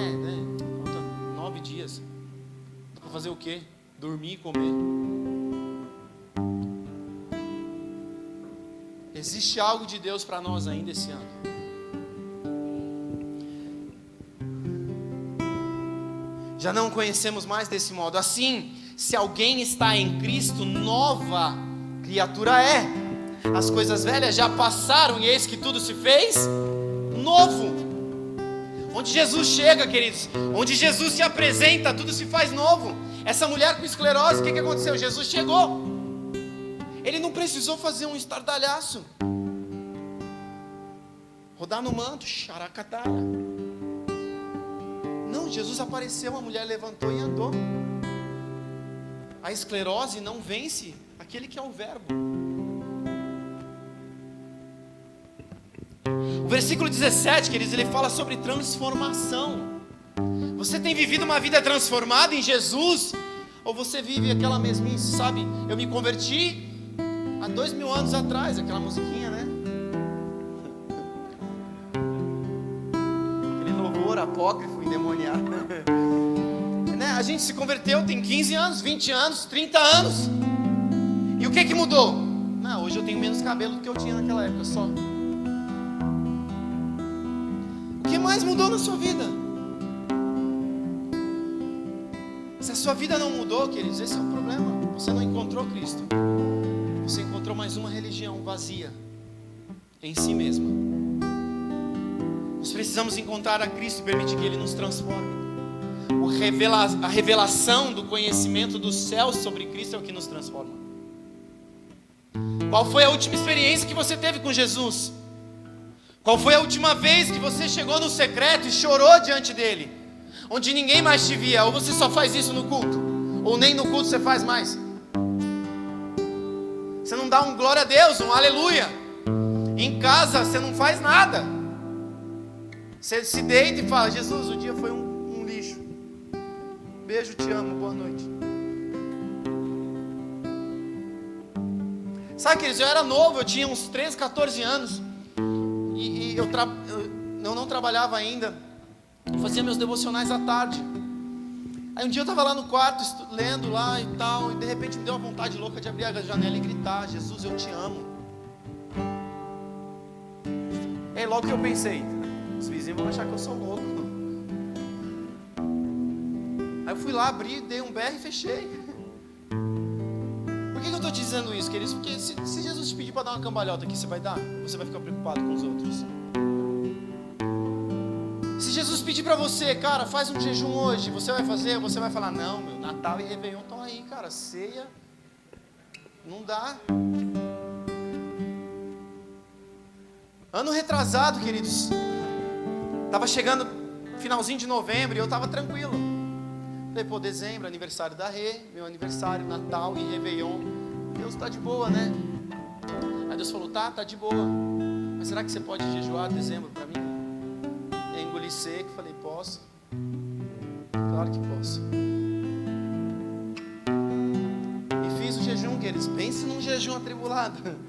falta 9 dias. Dá para fazer o quê? Dormir e comer. Existe algo de Deus para nós ainda esse ano. Já não conhecemos mais desse modo. Assim, se alguém está em Cristo, nova criatura é. As coisas velhas já passaram e eis que tudo se fez novo. Onde Jesus chega, queridos, onde Jesus se apresenta, tudo se faz novo. Essa mulher com esclerose, o que aconteceu? Jesus chegou. Ele não precisou fazer um estardalhaço, rodar no manto, xaracataia. Não, Jesus apareceu, a mulher levantou e andou. A esclerose não vence aquele que é o verbo. O versículo 17, queridos, ele fala sobre transformação. Você tem vivido uma vida transformada em Jesus? Ou você vive aquela mesmice, sabe? Eu me converti há 2000 anos atrás, aquela musiquinha, né? Aquele louvor apócrifo, endemoniado. Né? A gente se converteu tem 15 anos, 20 anos, 30 anos. E o que mudou? Não, hoje eu tenho menos cabelo do que eu tinha naquela época só. O que mais mudou na sua vida? Se a sua vida não mudou, queridos, esse é o problema. Você não encontrou Cristo. Você encontrou mais uma religião vazia em si mesma. Nós precisamos encontrar a Cristo e permitir que Ele nos transforme. A revelação do conhecimento do céu sobre Cristo é o que nos transforma. Qual foi a última experiência que você teve com Jesus? Qual foi a última vez que você chegou no secreto e chorou diante dele? Onde ninguém mais te via. Ou você só faz isso no culto, ou nem no culto você faz mais. Você não dá um glória a Deus, um aleluia. Em casa você não faz nada. Você se deita e fala: Jesus, o dia foi um lixo. Beijo, te amo, boa noite. Sabe, queridos, eu era novo, eu tinha uns 13, 14 anos. E eu não trabalhava ainda. Eu fazia meus devocionais à tarde. Aí um dia eu estava lá no quarto, lendo lá e tal, e de repente me deu uma vontade louca de abrir a janela e gritar: Jesus, eu te amo. É logo que eu pensei: os vizinhos vão achar que eu sou louco. Aí eu fui lá, abri, dei um berro e fechei. Por que eu estou te dizendo isso, queridos? Porque se Jesus te pedir para dar uma cambalhota aqui, você vai dar? Ou você vai ficar preocupado com os outros? Se Jesus pedir para você: cara, faz um jejum hoje, você vai fazer? Você vai falar: não, meu, Natal e Réveillon estão aí, cara, ceia, não dá. Ano retrasado, queridos, estava chegando finalzinho de novembro e eu estava tranquilo. Falei: pô, dezembro, aniversário da Rê, meu aniversário, Natal e Réveillon, Deus está de boa, né? Aí Deus falou: tá de boa, mas será que você pode jejuar dezembro para mim? Eu engoli seco, falei: posso? Claro que posso. E fiz o jejum, queridos. Pense num jejum atribulado.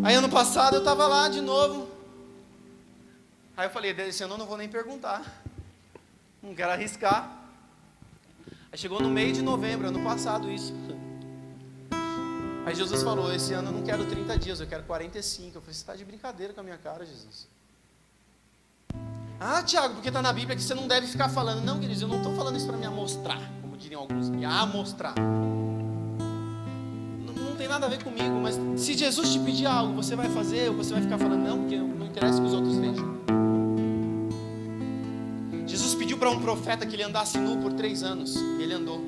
Aí ano passado eu estava lá de novo. Aí eu falei: esse ano eu não vou nem perguntar, não quero arriscar. Aí chegou no meio de novembro, ano passado isso. Aí Jesus falou: esse ano eu não quero 30 dias, eu quero 45. Eu falei: você está de brincadeira com a minha cara, Jesus? Ah, Tiago, porque está na Bíblia que você não deve ficar falando. Não, queridos, eu não estou falando isso para me amostrar, como diriam alguns, me amostrar. Não tem nada a ver comigo, mas se Jesus te pedir algo, você vai fazer ou você vai ficar falando não, porque não interessa que os outros vejam. Jesus pediu para um profeta que ele andasse nu por 3 anos, e ele andou.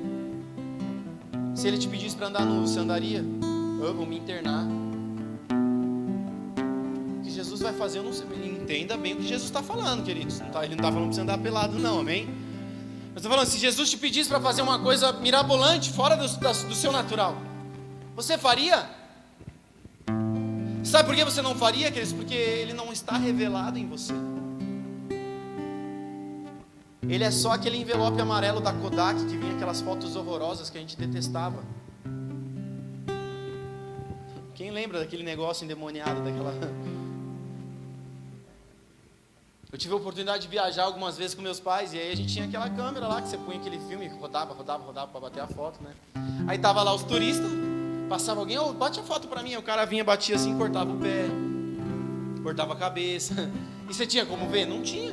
Se ele te pedisse para andar nu, você andaria? Eu vou me internar. O que Jesus vai fazer, eu não sei. Entenda bem o que Jesus está falando, queridos. Ele não está falando para você andar pelado, não, amém? Eu estou falando: se Jesus te pedisse para fazer uma coisa mirabolante, fora do seu natural, você faria? Sabe por que você não faria, queridos? Porque ele não está revelado em você. Ele é só aquele envelope amarelo da Kodak que vinha aquelas fotos horrorosas que a gente detestava. Quem lembra daquele negócio endemoniado, daquela... Eu tive a oportunidade de viajar algumas vezes com meus pais, e aí a gente tinha aquela câmera lá que você punha aquele filme, rodava para bater a foto, né? Aí tava lá os turistas, passava alguém: ô, bate a foto para mim. Aí o cara vinha, batia assim, cortava o pé, cortava a cabeça. E você tinha como ver? Não tinha.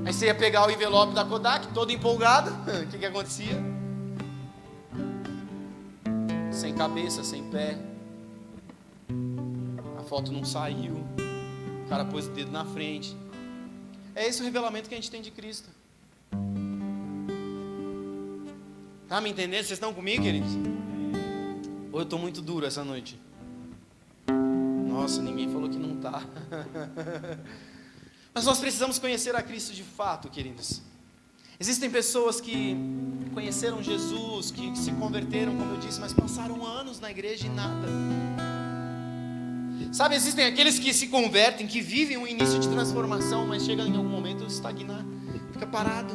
Aí você ia pegar o envelope da Kodak, todo empolgado. O que acontecia? Sem cabeça, sem pé. A foto não saiu. O cara pôs o dedo na frente. É esse o revelamento que a gente tem de Cristo. Tá me entendendo? Vocês estão comigo, queridos? Ou eu estou muito duro essa noite? Nossa, ninguém falou que não tá. Mas nós precisamos conhecer a Cristo de fato, queridos. Existem pessoas que conheceram Jesus, que se converteram, como eu disse, mas passaram anos na igreja e nada. Sabe, existem aqueles que se convertem, que vivem um início de transformação, mas chegam em algum momento a estagnar, fica parado.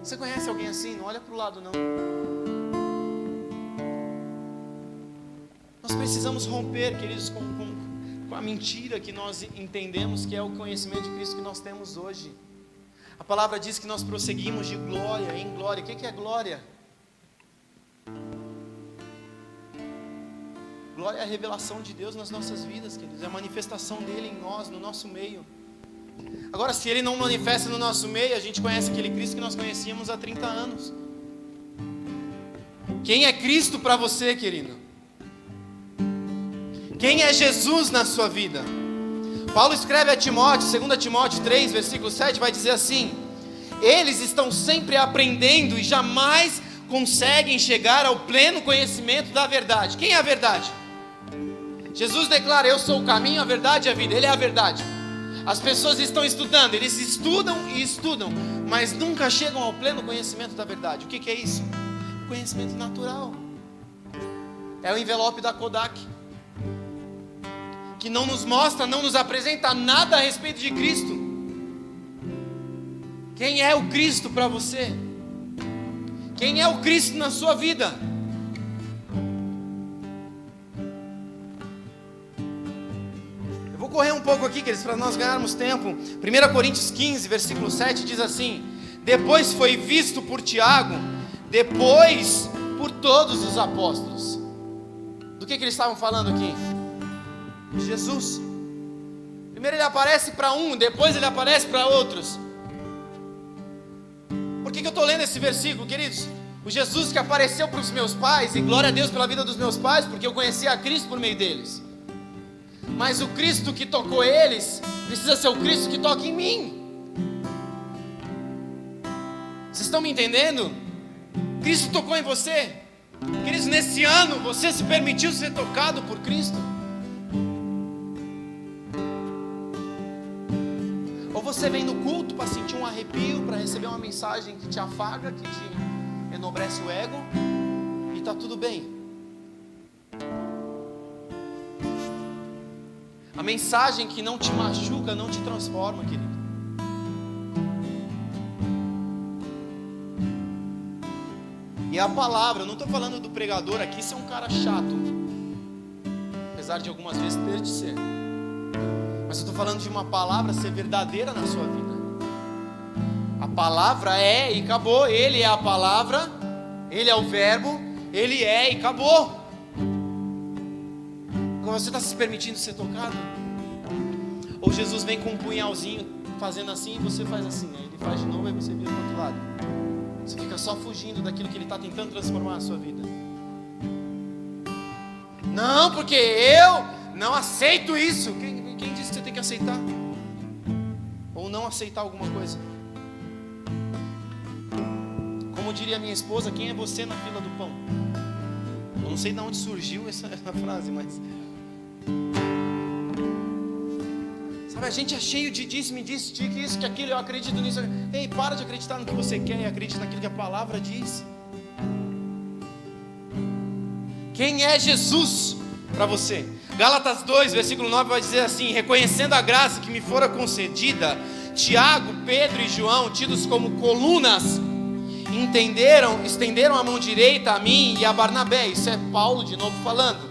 Você conhece alguém assim? Não olha para o lado, não. Nós precisamos romper, queridos, com a mentira que nós entendemos que é o conhecimento de Cristo que nós temos hoje. A palavra diz que nós prosseguimos de glória em glória. O que é glória? Glória é a revelação de Deus nas nossas vidas, queridos. É a manifestação dele em nós, no nosso meio. Agora, se ele não manifesta no nosso meio, a gente conhece aquele Cristo que nós conhecíamos há 30 anos. Quem é Cristo para você, querido? Quem é Jesus na sua vida? Paulo escreve a Timóteo, 2 Timóteo 3, versículo 7, vai dizer assim: eles estão sempre aprendendo e jamais conseguem chegar ao pleno conhecimento da verdade. Quem é a verdade? Jesus declara: eu sou o caminho, a verdade e a vida. Ele é a verdade. As pessoas estão estudando, eles estudam e estudam, mas nunca chegam ao pleno conhecimento da verdade. O que é isso? O conhecimento natural. É o envelope da Kodak, que não nos mostra, não nos apresenta nada a respeito de Cristo. Quem é o Cristo para você? Quem é o Cristo na sua vida? Eu vou correr um pouco aqui, queridos, para nós ganharmos tempo. 1 Coríntios 15, versículo 7 diz assim: depois foi visto por Tiago, depois por todos os apóstolos. Do que eles estavam falando aqui? Jesus. Primeiro ele aparece para um, depois ele aparece para outros. Por que eu estou lendo esse versículo, queridos? O Jesus que apareceu para os meus pais, e glória a Deus pela vida dos meus pais, porque eu conhecia a Cristo por meio deles. Mas o Cristo que tocou eles, precisa ser o Cristo que toca em mim. Vocês estão me entendendo? Cristo tocou em você. Queridos, nesse ano, você se permitiu ser tocado por Cristo? Ou você vem no culto para sentir um arrepio, para receber uma mensagem que te afaga, que te enobrece o ego, e está tudo bem? A mensagem que não te machuca, não te transforma, querido. E a palavra, eu não estou falando do pregador aqui ser um cara chato, apesar de algumas vezes ter de ser, mas eu estou falando de uma palavra ser verdadeira na sua vida. A palavra é e acabou. Ele é a palavra, ele é o verbo, ele é e acabou. Como você está se permitindo ser tocado? Ou Jesus vem com um punhalzinho fazendo assim e você faz assim, né? Ele faz de novo e você vira para o outro lado. Você fica só fugindo daquilo que ele está tentando transformar a sua vida. Não, porque eu não aceito isso. Quem disse que você tem que aceitar? Ou não aceitar alguma coisa? Como diria minha esposa, quem é você na fila do pão? Eu não sei de onde surgiu essa frase, mas... Sabe, a gente é cheio de disse-me, disse, que isso, que aquilo, eu acredito nisso. Ei, para de acreditar no que você quer e acredite naquilo que a palavra diz. Quem é Jesus para você? Gálatas 2, versículo 9 vai dizer assim: reconhecendo a graça que me fora concedida, Tiago, Pedro e João, tidos como colunas, estenderam a mão direita a mim e a Barnabé. Isso é Paulo de novo falando,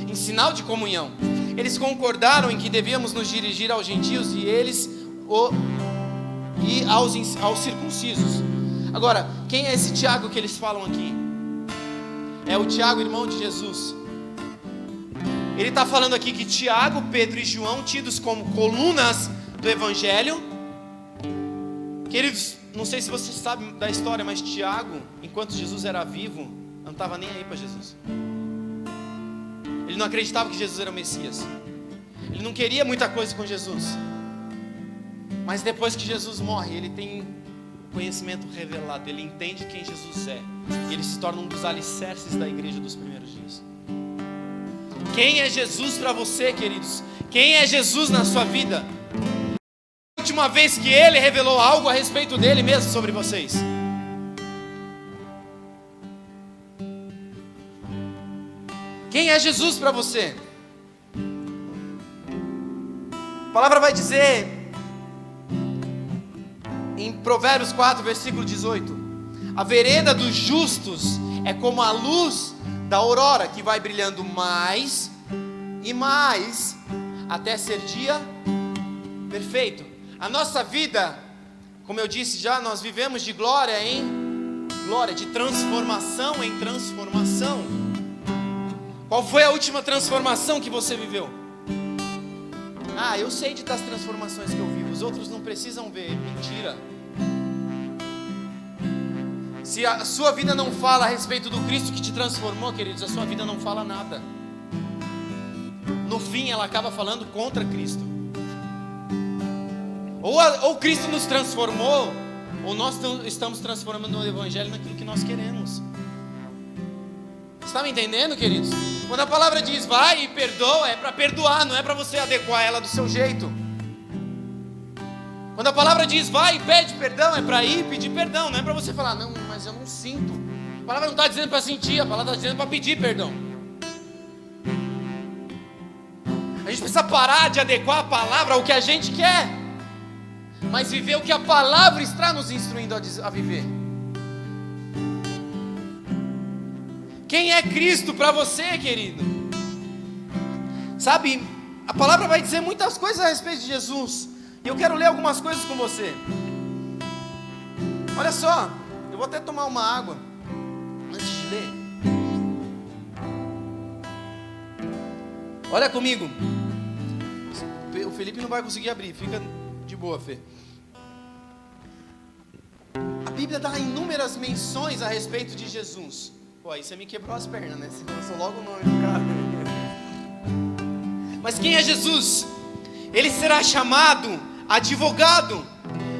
em sinal de comunhão. Eles concordaram em que devíamos nos dirigir aos gentios e aos circuncisos. Agora, quem é esse Tiago que eles falam aqui? É o Tiago, irmão de Jesus. Ele está falando aqui que Tiago, Pedro e João, tidos como colunas do Evangelho. Queridos, não sei se vocês sabem da história, mas Tiago, enquanto Jesus era vivo, não estava nem aí para Jesus. Ele não acreditava que Jesus era o Messias. Ele não queria muita coisa com Jesus. Mas depois que Jesus morre, ele tem o conhecimento revelado. Ele entende quem Jesus é. E ele se torna um dos alicerces da igreja dos primeiros dias. Quem é Jesus para você, queridos? Quem é Jesus na sua vida? A última vez que ele revelou algo a respeito dele mesmo sobre vocês. Quem é Jesus para você? A palavra vai dizer em Provérbios 4, versículo 18: a vereda dos justos é como a luz da aurora, que vai brilhando mais e mais até ser dia perfeito. A nossa vida, como eu disse já, nós vivemos de glória em glória, de transformação em transformação. Qual foi a última transformação que você viveu? Ah, eu sei das transformações que eu vivo, os outros não precisam ver. Mentira. Se a sua vida não fala a respeito do Cristo que te transformou, queridos, a sua vida não fala nada. No fim, ela acaba falando contra Cristo. Ou Cristo nos transformou, ou nós estamos transformando o Evangelho naquilo que nós queremos. Você está me entendendo, queridos? Quando a palavra diz vai e perdoa, é para perdoar, não é para você adequar ela do seu jeito. Quando a palavra diz vai e pede perdão, é para ir pedir perdão, não é para você falar, não, mas eu não sinto. A palavra não está dizendo para sentir, a palavra está dizendo para pedir perdão. precisa parar de adequar a palavra ao que a gente quer, mas viver o que a palavra está nos instruindo a viver. Quem é Cristo para você, querido? Sabe, a palavra vai dizer muitas coisas a respeito de Jesus, e eu quero ler algumas coisas com você. Olha só, eu vou até tomar uma água antes de ler. Olha comigo. O Felipe não vai conseguir abrir, fica de boa, Fê. A Bíblia dá inúmeras menções a respeito de Jesus. Pô, aí você me quebrou as pernas, né? Você lançou logo o nome do cara. Mas quem é Jesus? Ele será chamado advogado,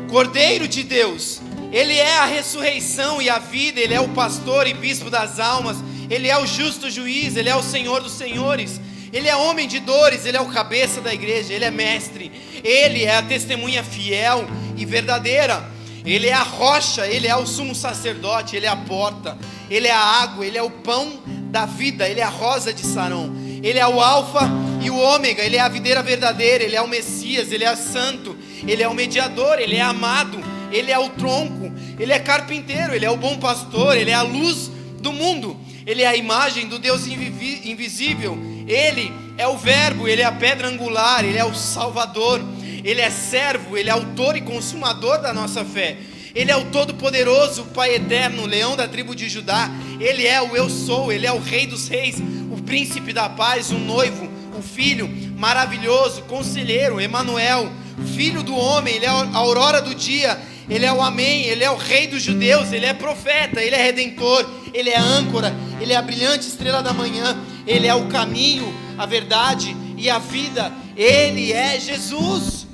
Cordeiro de Deus. Ele é a ressurreição e a vida. Ele é o pastor e bispo das almas. Ele é o justo juiz. Ele é o Senhor dos senhores. Ele é homem de dores. Ele é o cabeça da igreja. Ele é mestre. Ele é a testemunha fiel e verdadeira. Ele é a rocha. Ele é o sumo sacerdote. Ele é a porta. Ele é a água. Ele é o pão da vida. Ele é a rosa de Sarão. Ele é o alfa e o ômega. Ele é a videira verdadeira. Ele é o Messias. Ele é santo. Ele é o mediador. Ele é amado. Ele é o tronco. Ele é carpinteiro. Ele é o bom pastor. Ele é a luz do mundo. Ele é a imagem do Deus invisível. Ele é o verbo. Ele é a pedra angular. Ele é o salvador. Ele é servo. Ele é autor e consumador da nossa fé. Ele é o todo-poderoso, Pai eterno, leão da tribo de Judá. Ele é o eu sou. Ele é o rei dos reis, o príncipe da paz, o noivo, o filho maravilhoso, conselheiro, Emanuel, filho do homem. Ele é a aurora do dia. Ele é o amém. Ele é o rei dos judeus. Ele é profeta. Ele é redentor. Ele é âncora. Ele é a brilhante estrela da manhã. Ele é o caminho, a verdade e a vida. Ele é Jesus.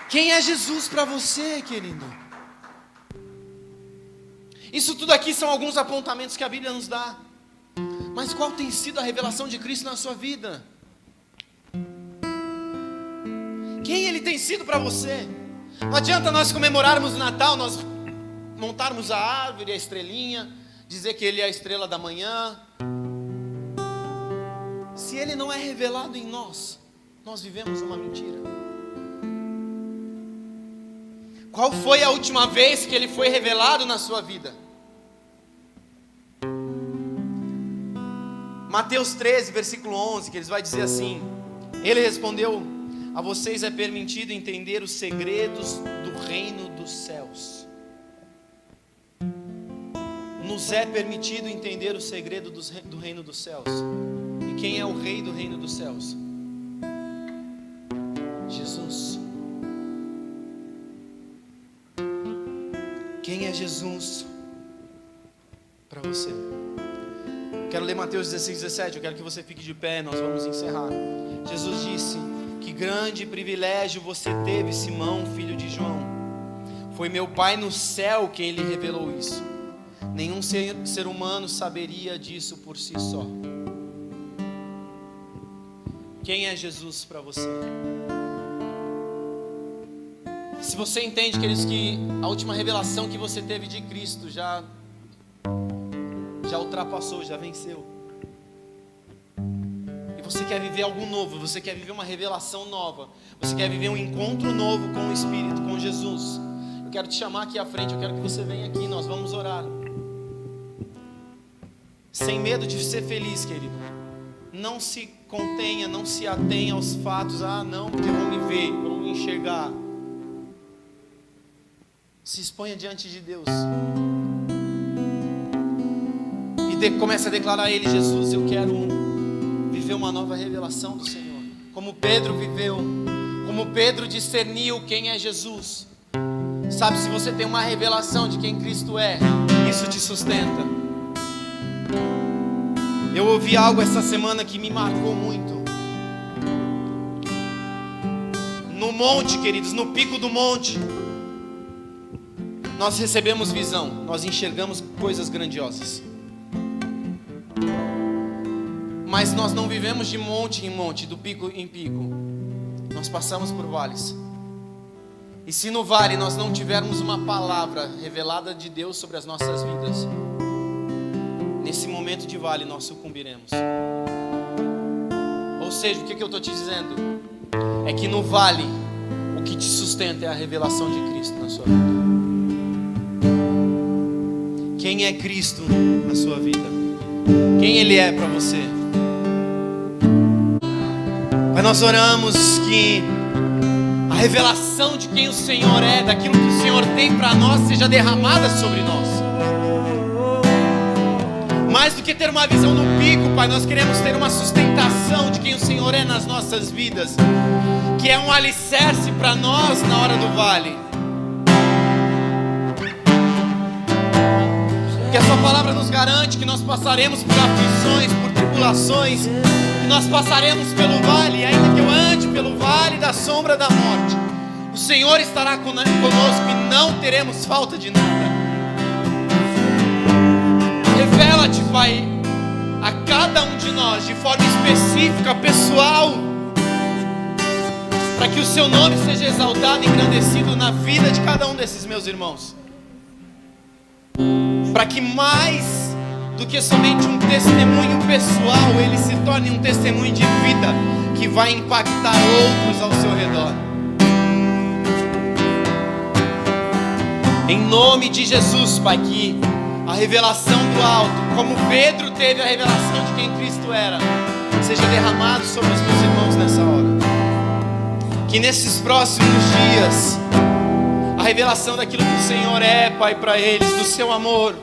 Quem é Jesus para você, querido? Isso tudo aqui são alguns apontamentos que a Bíblia nos dá. Mas qual tem sido a revelação de Cristo na sua vida? Quem Ele tem sido para você? Não adianta nós comemorarmos o Natal, nós montarmos a árvore, a estrelinha, dizer que Ele é a estrela da manhã. Se Ele não é revelado em nós, nós vivemos uma mentira. Qual foi a última vez que Ele foi revelado na sua vida? Mateus 13, versículo 11, que eles vai dizer assim: Ele respondeu: a vocês é permitido entender os segredos do reino dos céus. Nos é permitido entender o segredo do reino dos céus. E quem é o rei do reino dos céus? Jesus. Quem é Jesus para você? Quero ler Mateus 16, 17. Eu quero que você fique de pé, nós vamos encerrar. Jesus disse: que grande privilégio você teve, Simão, filho de João. Foi meu Pai no céu quem lhe revelou isso. Nenhum ser humano saberia disso por si só. Quem é Jesus para você? Se você entende, queridos, que a última revelação que você teve de Cristo já ultrapassou, já venceu, e você quer viver algo novo, você quer viver uma revelação nova, você quer viver um encontro novo com o Espírito, com Jesus, eu quero te chamar aqui à frente, eu quero que você venha aqui, nós vamos orar. Sem medo de ser feliz, querido. Não se contenha, não se atenha aos fatos. Ah, não, porque vão me ver, vão me enxergar. Se exponha diante de Deus e comece a declarar a Ele: Jesus, eu quero viver uma nova revelação do Senhor. Como Pedro viveu, como Pedro discerniu quem é Jesus. Sabe, se você tem uma revelação de quem Cristo é, isso te sustenta. Eu ouvi algo essa semana que me marcou muito. No monte, queridos, no pico do monte, nós recebemos visão, nós enxergamos coisas grandiosas. Mas nós não vivemos de monte em monte, do pico em pico. Nós passamos por vales. E se no vale nós não tivermos uma palavra revelada de Deus sobre as nossas vidas, nesse momento de vale nós sucumbiremos. seja, o que eu estou te dizendo? É que no vale, o que te sustenta é a revelação de Cristo na sua vida. Quem é Cristo na sua vida? Quem Ele é para você? Mas nós oramos que a revelação de quem o Senhor é, daquilo que o Senhor tem para nós, seja derramada sobre nós. Mais do que ter uma visão no pico, Pai, nós queremos ter uma sustentação de quem o Senhor é nas nossas vidas, que é um alicerce para nós na hora do vale. Que a sua palavra nos garante que nós passaremos por aflições, por tribulações, que nós passaremos pelo vale, ainda que eu ande pelo vale da sombra da morte, o Senhor estará conosco e não teremos falta de nada. Revela-te, Pai, a cada um de nós de forma específica, pessoal, para que o seu nome seja exaltado e engrandecido na vida de cada um desses meus irmãos, para que mais do que somente um testemunho pessoal, ele se torne um testemunho de vida que vai impactar outros ao seu redor. Em nome de Jesus, Pai, que a revelação do alto, como Pedro teve a revelação de quem Cristo era, seja derramado sobre os meus irmãos nessa hora. Que nesses próximos dias, a revelação daquilo que o Senhor é, Pai, para eles, do seu amor,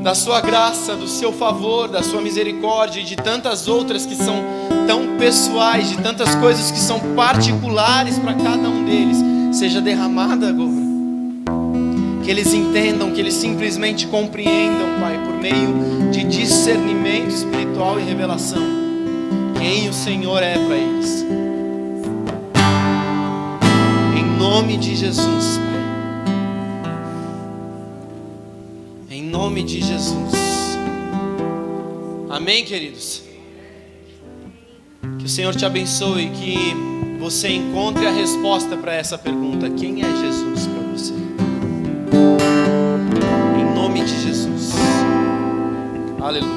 da sua graça, do seu favor, da sua misericórdia e de tantas outras que são tão pessoais, de tantas coisas que são particulares para cada um deles, seja derramada agora. Que eles entendam, que eles simplesmente compreendam, Pai, por meio de discernimento espiritual e revelação, quem o Senhor é para eles. Em nome de Jesus, Pai. Em nome de Jesus. Amém, queridos? Que o Senhor te abençoe e que você encontre a resposta para essa pergunta: quem é Jesus para você? Em nome de Jesus. Aleluia.